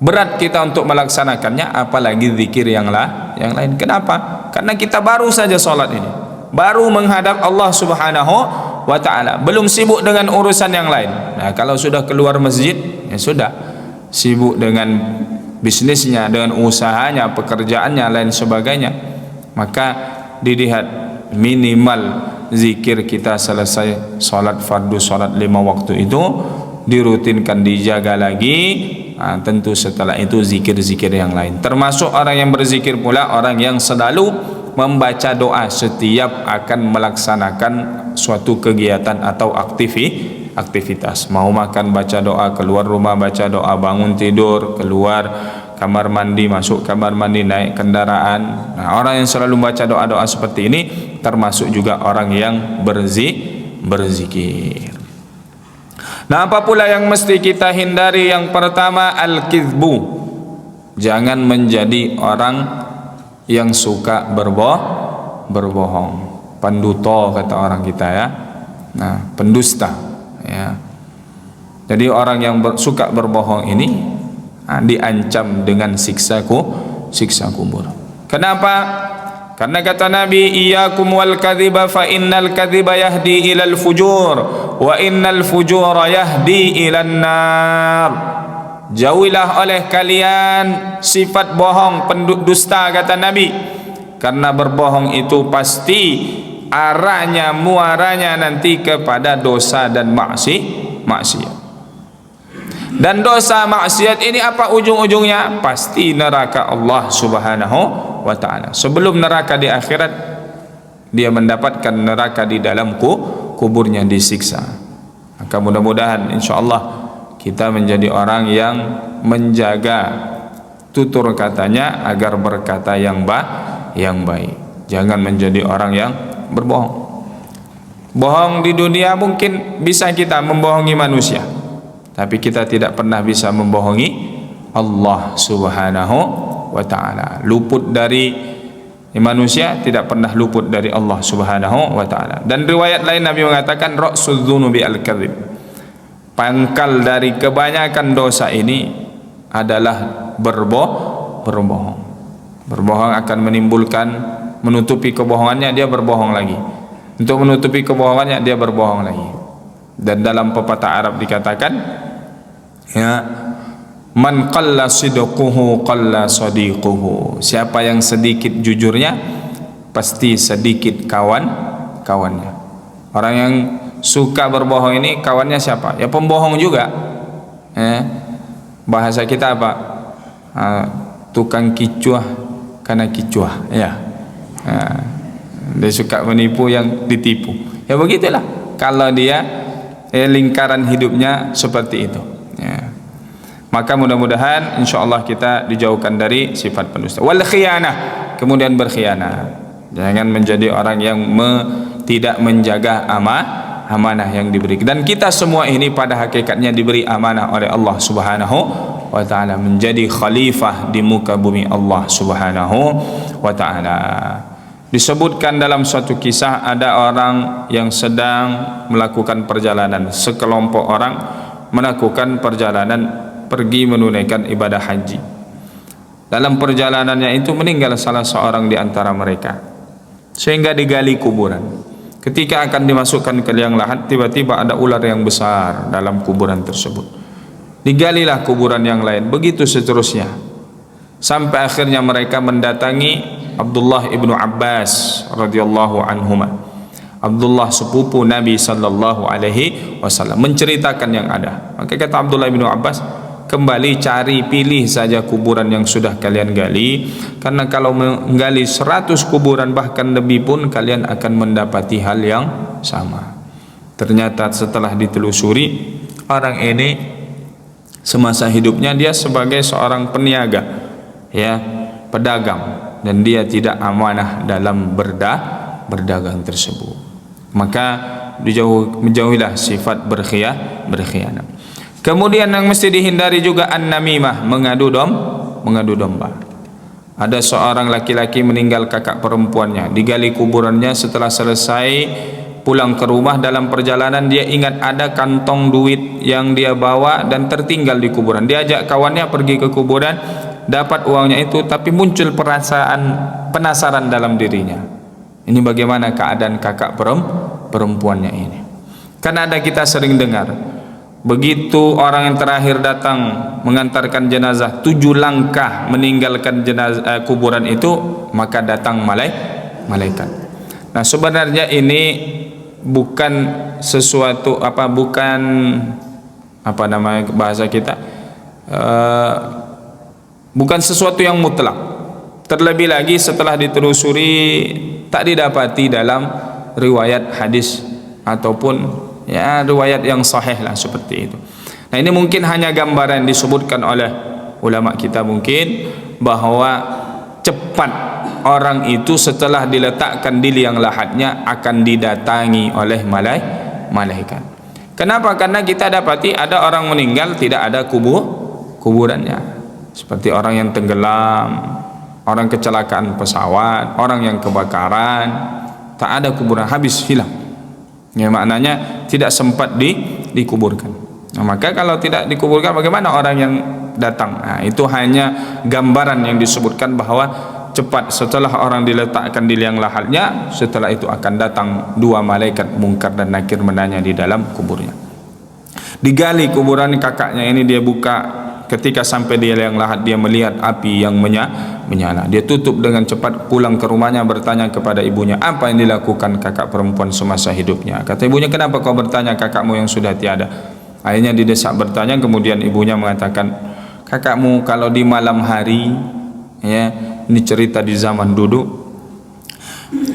berat kita untuk melaksanakannya, apalagi zikir yang lain. Kenapa? Karena kita baru saja salat ini, baru menghadap Allah Subhanahu wa ta'ala, belum sibuk dengan urusan yang lain. Kalau sudah keluar masjid, sudah sibuk dengan bisnisnya, dengan usahanya, pekerjaannya, lain sebagainya, maka dilihat minimal zikir kita selesai salat fardu, salat 5 waktu itu dirutinkan, dijaga lagi. Tentu setelah itu zikir-zikir yang lain. Termasuk orang yang berzikir pula orang yang selalu membaca doa setiap akan melaksanakan suatu kegiatan atau aktivitas. Mau makan baca doa, keluar rumah baca doa, bangun tidur, keluar kamar mandi, masuk kamar mandi, naik kendaraan. Orang yang selalu membaca doa-doa seperti ini termasuk juga orang yang berzikir. Apa pula yang mesti kita hindari? Yang pertama, al-kizbu, jangan menjadi orang yang suka berbohong. Panduto kata orang kita, pendusta. Jadi orang yang suka berbohong ini diancam dengan siksa kubur. Kenapa? Karena kata Nabi, iyyakum wal kadhiba fa innal kadhiba yahdi ilal fujur wa innal fujura yahdi ilan nar. Jauhilah oleh kalian sifat bohong, pendusta, kata Nabi, karena berbohong itu pasti arahnya, muaranya nanti kepada dosa dan maksiat. Dan dosa maksiat ini apa ujung-ujungnya? Pasti neraka Allah Subhanahu wa ta'ala. Sebelum neraka di akhirat, dia mendapatkan neraka di dalam kuburnya, disiksa. Maka mudah-mudahan insyaallah kita menjadi orang yang menjaga tutur katanya agar berkata yang baik. Jangan menjadi orang yang berbohong. Bohong di dunia mungkin bisa kita membohongi manusia, tapi kita tidak pernah bisa membohongi Allah Subhanahu wa ta'ala. Luput dari manusia, tidak pernah luput dari Allah Subhanahu wa ta'ala. Dan riwayat lain Nabi mengatakan ra'sul dzunubi al-kadzib. Pangkal dari kebanyakan dosa ini adalah berbohong. Berbohong akan menimbulkan, menutupi kebohongannya, dia berbohong lagi. Untuk menutupi kebohongannya, dia berbohong lagi. Dan dalam pepatah Arab dikatakan, ya, man qalla sidquhu qalla sadiquhu. Siapa yang sedikit jujurnya, pasti sedikit kawannya. Orang yang suka berbohong ini kawannya siapa? Ya pembohong juga. Bahasa kita apa? Tukang kicuah karena kicuah, ya. Dia suka menipu yang ditipu. Ya begitulah. Kalau dia lingkaran hidupnya seperti itu, ya. Maka mudah-mudahan insyaallah kita dijauhkan dari sifat pendusta. Wal khiyanah, kemudian berkhianat. Jangan menjadi orang yang tidak menjaga amanah yang diberi. Dan kita semua ini pada hakikatnya diberi amanah oleh Allah Subhanahu wa ta'ala, menjadi khalifah di muka bumi Allah Subhanahu wa ta'ala. Disebutkan dalam suatu kisah, ada orang yang sedang melakukan perjalanan, sekelompok orang melakukan perjalanan pergi menunaikan ibadah haji. Dalam perjalanannya itu meninggal salah seorang di antara mereka, sehingga digali kuburan. Ketika akan dimasukkan ke liang lahat, tiba-tiba ada ular yang besar dalam kuburan tersebut. Digalilah kuburan yang lain, begitu seterusnya, sampai akhirnya mereka mendatangi Abdullah ibnu Abbas radhiyallahu anhuma. Abdullah sepupu Nabi sallallahu alaihi wasallam, menceritakan yang ada. Maka kata Abdullah ibnu Abbas, kembali cari, pilih saja kuburan yang sudah kalian gali, karena kalau menggali 100 kuburan bahkan lebih pun kalian akan mendapati hal yang sama. Ternyata setelah ditelusuri, orang ini semasa hidupnya dia sebagai seorang peniaga, ya, pedagang, dan dia tidak amanah dalam berdagang tersebut. Maka menjauhilah sifat berkhianat. Kemudian yang mesti dihindari juga an-namimah, mengadu domba. Ada seorang laki-laki meninggal kakak perempuannya, digali kuburannya. Setelah selesai pulang ke rumah, dalam perjalanan dia ingat ada kantong duit yang dia bawa dan tertinggal di kuburan. Dia ajak kawannya pergi ke kuburan, dapat uangnya itu, tapi muncul perasaan penasaran dalam dirinya. Ini bagaimana keadaan kakak perempuannya ini? Karena ada, kita sering dengar, begitu orang yang terakhir datang mengantarkan jenazah, 7 langkah meninggalkan jenazah kuburan itu, maka datang malaikat. Nah, sebenarnya ini bukan sesuatu bukan namanya bahasa kita, bukan sesuatu yang mutlak. Terlebih lagi setelah ditelusuri tak didapati dalam riwayat hadis ataupun ya riwayat yang sahih lah seperti itu. Nah, ini mungkin hanya gambaran disebutkan oleh ulama kita, mungkin bahwa cepat orang itu setelah diletakkan di liang lahatnya akan didatangi oleh malaikat. Kenapa? Karena kita dapati ada orang meninggal tidak ada kuburannya, seperti orang yang tenggelam, orang kecelakaan pesawat, orang yang kebakaran, tak ada kuburan, habis, hilang. Ya, maknanya tidak sempat dikuburkan. Nah, maka kalau tidak dikuburkan, bagaimana orang yang datang. Itu hanya gambaran yang disebutkan bahwa cepat setelah orang diletakkan di liang lahatnya, setelah itu akan datang dua malaikat Munkar dan Nakir menanya di dalam kuburnya. Digali kuburan kakaknya ini, dia buka. Ketika sampai di liang lahat, dia melihat api yang menyala. Dia tutup dengan cepat, pulang ke rumahnya, bertanya kepada ibunya, apa yang dilakukan kakak perempuan semasa hidupnya. Kata ibunya, kenapa kau bertanya kakakmu yang sudah tiada? Akhirnya didesak bertanya, kemudian ibunya mengatakan, kakakmu kalau di malam hari, ya, ini cerita di zaman dulu,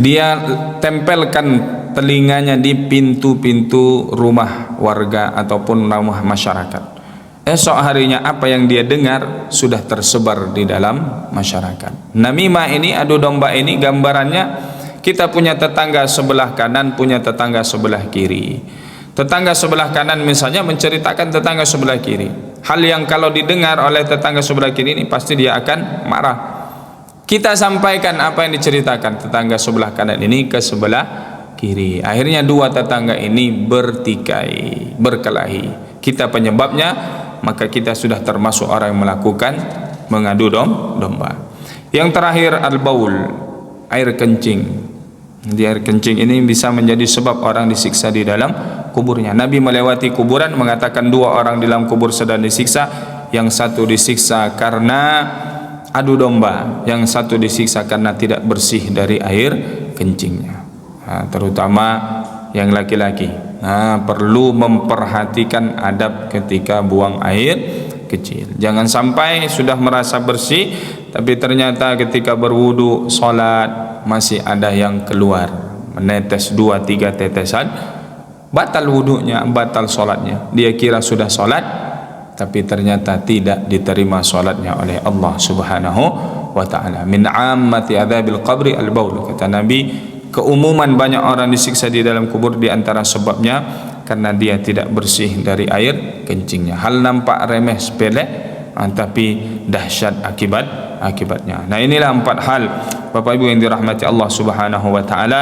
dia tempelkan telinganya di pintu-pintu rumah warga ataupun rumah masyarakat. Esok harinya apa yang dia dengar sudah tersebar di dalam masyarakat. Namimah ini, adu domba ini, gambarannya kita punya tetangga sebelah kanan, punya tetangga sebelah kiri. Tetangga sebelah kanan misalnya menceritakan tetangga sebelah kiri, hal yang kalau didengar oleh tetangga sebelah kiri ini pasti dia akan marah. Kita sampaikan apa yang diceritakan tetangga sebelah kanan ini ke sebelah kiri. Akhirnya dua tetangga ini bertikai, berkelahi. Kita penyebabnya, maka kita sudah termasuk orang yang melakukan mengadu domba. Yang terakhir, al-baul, air kencing. Di air kencing ini bisa menjadi sebab orang disiksa di dalam kuburnya. Nabi melewati kuburan mengatakan dua orang di dalam kubur sedang disiksa. Yang satu disiksa karena adu domba, yang satu disiksa karena tidak bersih dari air kencingnya. Terutama yang laki-laki, perlu memperhatikan adab ketika buang air kecil. Jangan sampai sudah merasa bersih, tapi ternyata ketika berwudu, sholat, masih ada yang keluar, menetes 2-3 tetesan, batal wudunya, batal sholatnya. Dia kira sudah sholat, tapi ternyata tidak diterima sholatnya oleh Allah Subhanahu wa ta'ala. Min ammati adzabil qabri al-baul, kata Nabi, keumuman banyak orang disiksa di dalam kubur di antara sebabnya karena dia tidak bersih dari air kencingnya. Hal nampak remeh sepele, tapi dahsyat akibatnya. Nah, inilah 4 hal Bapak Ibu yang dirahmati Allah Subhanahu wa taala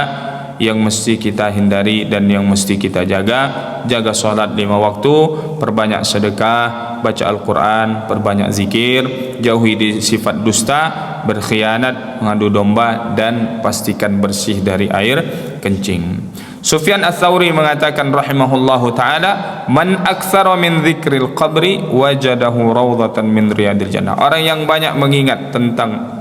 yang mesti kita hindari dan yang mesti kita jaga. Jaga salat 5 waktu, perbanyak sedekah, baca Al-Quran, perbanyak zikir, jauhi di sifat dusta, berkhianat, mengadu domba, dan pastikan bersih dari air kencing. Sufyan Ats-Tsauri mengatakan rahimahullahu taala, man aktsara min dzikril qabri wajadahu rawdatan min riyadil jannah. Orang yang banyak mengingat tentang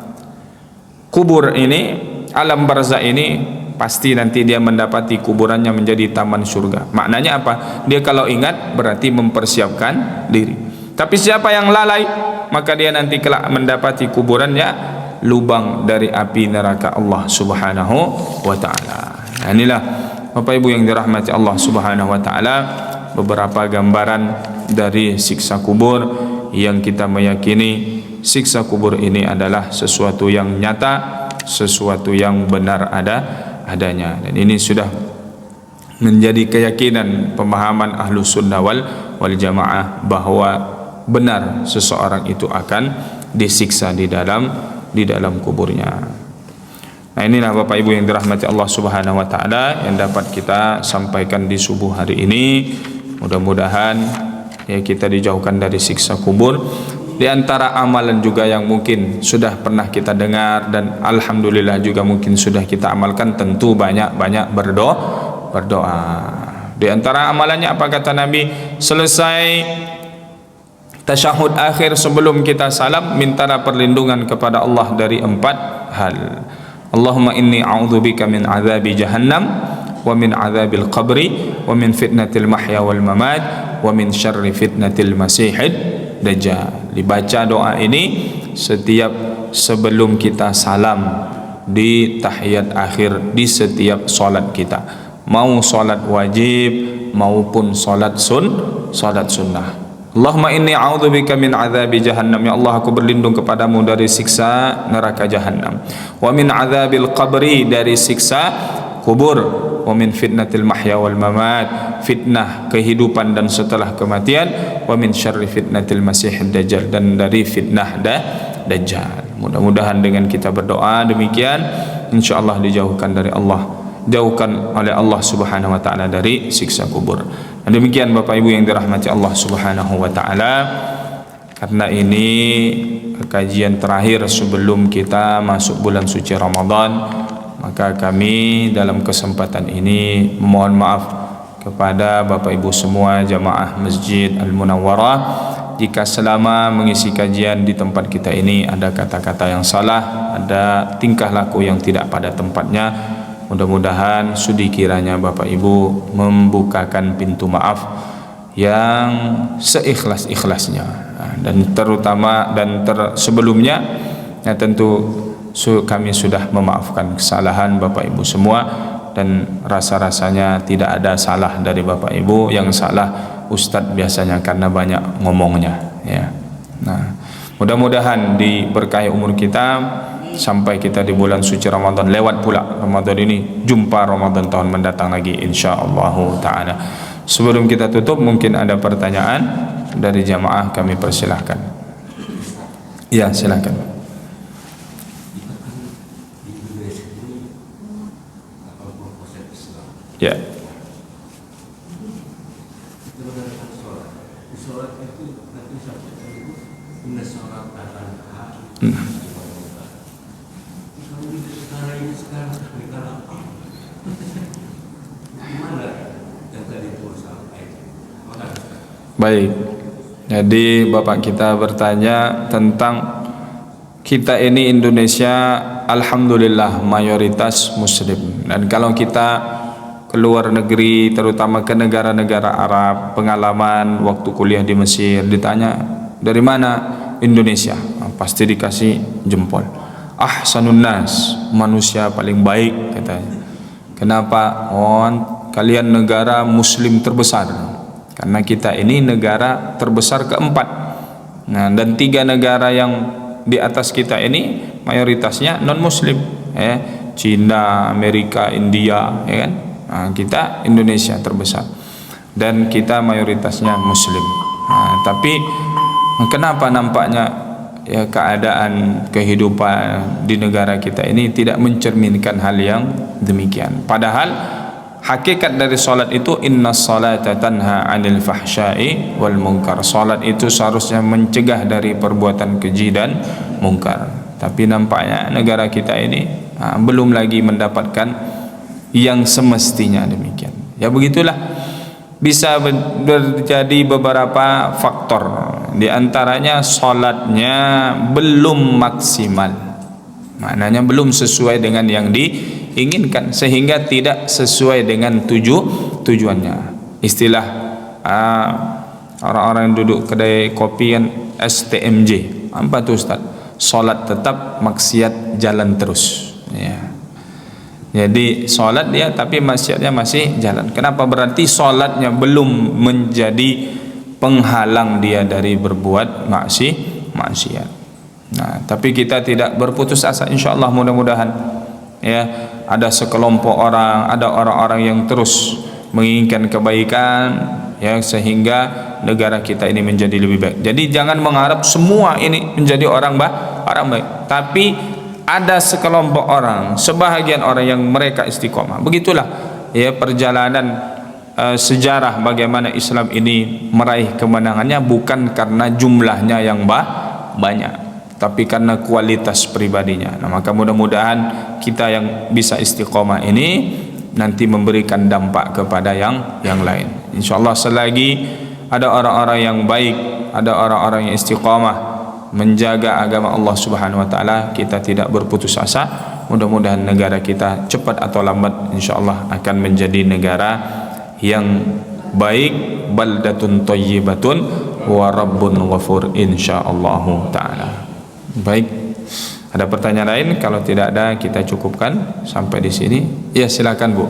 kubur ini, alam barzakh ini, pasti nanti dia mendapati kuburannya menjadi taman surga. Maknanya apa? Dia kalau ingat berarti mempersiapkan diri. Tapi siapa yang lalai, maka dia nanti kelak mendapati kuburannya lubang dari api neraka Allah Subhanahu wa taala. Nah, inilah Bapak Ibu yang dirahmati Allah Subhanahu wa taala, beberapa gambaran dari siksa kubur yang kita meyakini siksa kubur ini adalah sesuatu yang nyata, sesuatu yang benar adanya, dan ini sudah menjadi keyakinan pemahaman Ahlus Sunnah wal Jamaah bahwa benar seseorang itu akan disiksa di dalam kuburnya. Nah, inilah Bapak Ibu yang dirahmati Allah Subhanahu wa taala yang dapat kita sampaikan di subuh hari ini. Mudah-mudahan ya kita dijauhkan dari siksa kubur. Di antara amalan juga yang mungkin sudah pernah kita dengar dan alhamdulillah juga mungkin sudah kita amalkan, tentu banyak-banyak berdoa. Di antara amalannya apa kata Nabi? Selesai tasyahud akhir sebelum kita salam, mintalah perlindungan kepada Allah dari 4 hal. Allahumma inni a'udzubika min azabi jahannam wa min azabil qabri wa min fitnatil mahya wal mamat wa min syarri fitnatil masihid dajjal. Dibaca doa ini setiap sebelum kita salam di tahiyat akhir di setiap solat kita, mau solat wajib maupun solat sunnah. Allahumma inni a'udzubika min azabi jahannam, ya Allah aku berlindung kepadamu dari siksa neraka jahannam, wa min azabil qabri, dari siksa kubur, wa min fitnatil mahya wal mamat, fitnah kehidupan dan setelah kematian, wa min syarri fitnatil masihid dajjal, dan dari fitnah dajjal. Mudah-mudahan dengan kita berdoa demikian insyaallah dijauhkan dari Allah, jauhkan oleh Allah Subhanahu wa taala dari siksa kubur. Dan demikian Bapak Ibu yang dirahmati Allah Subhanahu wa taala, karena ini kajian terakhir sebelum kita masuk bulan suci Ramadan, maka kami dalam kesempatan ini mohon maaf kepada Bapak Ibu semua jamaah Masjid Al-Munawwarah jika selama mengisi kajian di tempat kita ini ada kata-kata yang salah, ada tingkah laku yang tidak pada tempatnya. Mudah-mudahan sudi kiranya Bapak Ibu membukakan pintu maaf yang seikhlas-ikhlasnya, dan terutama sebelumnya ya tentu kami sudah memaafkan kesalahan Bapak Ibu semua, dan rasa-rasanya tidak ada salah dari Bapak Ibu, yang salah Ustadz biasanya karena banyak ngomongnya ya. Nah, mudah-mudahan diberkahi umur kita sampai kita di bulan suci Ramadan, lewat pula Ramadan ini, jumpa Ramadan tahun mendatang lagi insyaallah taala. Sebelum kita tutup, mungkin ada pertanyaan dari jamaah, kami persilahkan. Ya, silakan. Ya. Baik. Jadi Bapak kita bertanya tentang kita ini Indonesia alhamdulillah mayoritas muslim, dan kalau kita keluar negeri terutama ke negara-negara Arab, pengalaman waktu kuliah di Mesir, ditanya dari mana Indonesia, pasti dikasih jempol. Ahsanun nas, manusia paling baik katanya. Kenapa? Oh, kalian negara muslim terbesar. Karena kita ini negara terbesar keempat. Nah, dan 3 negara yang di atas kita ini mayoritasnya non muslim ya. Cina, Amerika, India ya kan. Nah, kita Indonesia terbesar dan kita mayoritasnya muslim. Nah, tapi kenapa nampaknya ya keadaan kehidupan di negara kita ini tidak mencerminkan hal yang demikian? Padahal hakikat dari salat itu innas salata tanha 'anil fahsya'i wal munkar. Salat itu seharusnya mencegah dari perbuatan keji dan mungkar. Tapi nampaknya negara kita ini belum lagi mendapatkan yang semestinya demikian. Ya begitulah. Bisa terjadi beberapa faktor. Di antaranya salatnya belum maksimal. Maknanya belum sesuai dengan yang diinginkan, sehingga tidak sesuai dengan tujuannya. Istilah orang-orang yang duduk kedai kopi kan STMJ. Apa tuh Ustaz? Salat tetap, maksiat jalan terus ya. Jadi salat dia tapi maksiatnya masih jalan. Kenapa? Berarti salatnya belum menjadi penghalang dia dari berbuat maksiat. Nah, tapi kita tidak berputus asa, insyaallah, mudah-mudahan ya ada sekelompok orang, ada orang-orang yang terus menginginkan kebaikan ya, sehingga negara kita ini menjadi lebih baik. Jadi jangan mengharap semua ini menjadi orang baik, tapi ada sekelompok orang, sebahagian orang yang mereka istiqomah. Begitulah ya perjalanan sejarah bagaimana Islam ini meraih kemenangannya, bukan karena jumlahnya yang banyak, tapi karena kualitas pribadinya. Nah, maka mudah-mudahan kita yang bisa istiqomah ini nanti memberikan dampak kepada yang lain. Insyaallah selagi ada orang-orang yang baik, ada orang-orang yang istiqomah menjaga agama Allah Subhanahu wa taala, kita tidak berputus asa. Mudah-mudahan negara kita cepat atau lambat insyaallah akan menjadi negara yang baik, baldatun thayyibatun wa rabbun ghafur insyaallah taala. Baik, ada pertanyaan lain? Kalau tidak ada, kita cukupkan sampai di sini. Ya, silakan Bu.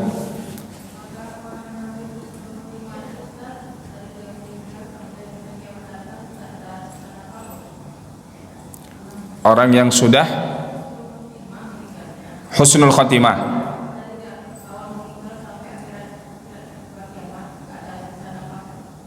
Orang yang sudah husnul khatimah,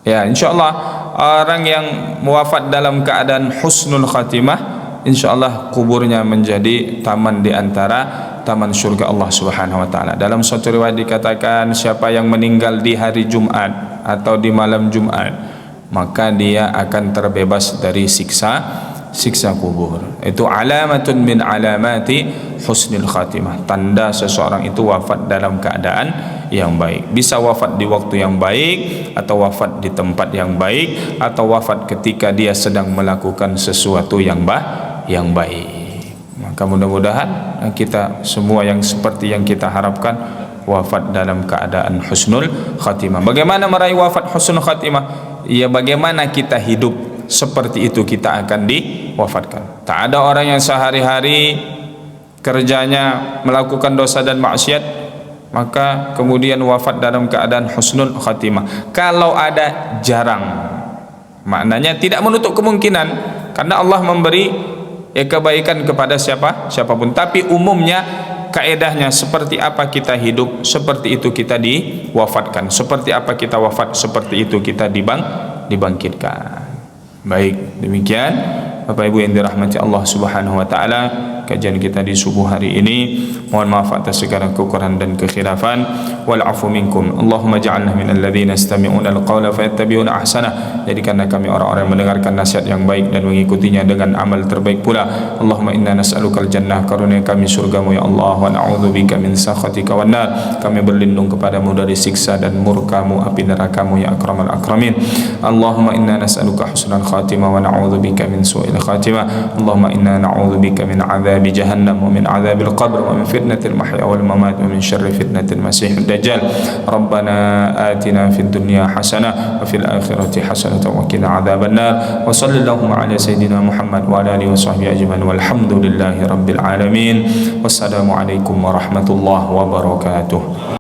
ya insyaallah orang yang wafat dalam keadaan husnul khatimah, insyaallah kuburnya menjadi taman di antara taman surga Allah Subhanahu wa taala. Dalam suatu riwayat dikatakan siapa yang meninggal di hari Jumat atau di malam Jumat maka dia akan terbebas dari siksa kubur. Itu alamatun min alamati husnul khatimah, tanda seseorang itu wafat dalam keadaan yang baik. Bisa wafat di waktu yang baik, atau wafat di tempat yang baik, atau wafat ketika dia sedang melakukan sesuatu yang baik. Maka mudah-mudahan kita semua yang seperti yang kita harapkan, wafat dalam keadaan husnul khatimah. Bagaimana meraih wafat husnul khatimah? Ya, bagaimana kita hidup seperti itu kita akan diwafatkan. Tak ada orang yang sehari-hari kerjanya melakukan dosa dan maksiat maka kemudian wafat dalam keadaan husnul khatimah. Kalau ada, jarang. Maknanya tidak menutup kemungkinan, karena Allah memberi kebaikan kepada siapapun. Tapi umumnya kaedahnya seperti apa kita hidup, seperti itu kita diwafatkan. Seperti apa kita wafat, seperti itu kita dibangkitkan. Baik, demikian Bapak Ibu yang dirahmati Allah Subhanahu wa taala, kajian kita di subuh hari ini. Mohon maaf atas segala kekurangan dan kekhilafan. Wal afu minkum. Allahumma ja'alna minal ladzina yastami'una al-qawla fayattabi'una ahsana. Jadikanlah kami orang-orang yang mendengarkan nasihat yang baik dan mengikutinya dengan amal terbaik pula. Allahumma inna nas'alukal jannah, karunia kami surgamu ya Allah, wa na'udzubika min sakhatika wan nar. Kami berlindung kepadamu dari siksa dan murkamu, api nerakamu ya akramal akramin. Allahumma inna nas'aluka husnal khatimah wa na'udzubika min su'il khatimah. Allahumma inna na'udzubika min 'adzabi jahannam wa min 'adzabil qabr wa min fitnatil mahya wal mamat wa min syarri fitnatil masiihid dajjal. Rabbana atina fid dunya hasanah wa fil akhirati hasanah wa qina 'adzabannar. Wa sallallahu ala sayidina Muhammad wa ala alihi wa sahbihi ajmain walhamdulillahi rabbil alamin. Wassalamu alaikum warahmatullahi wabarakatuh.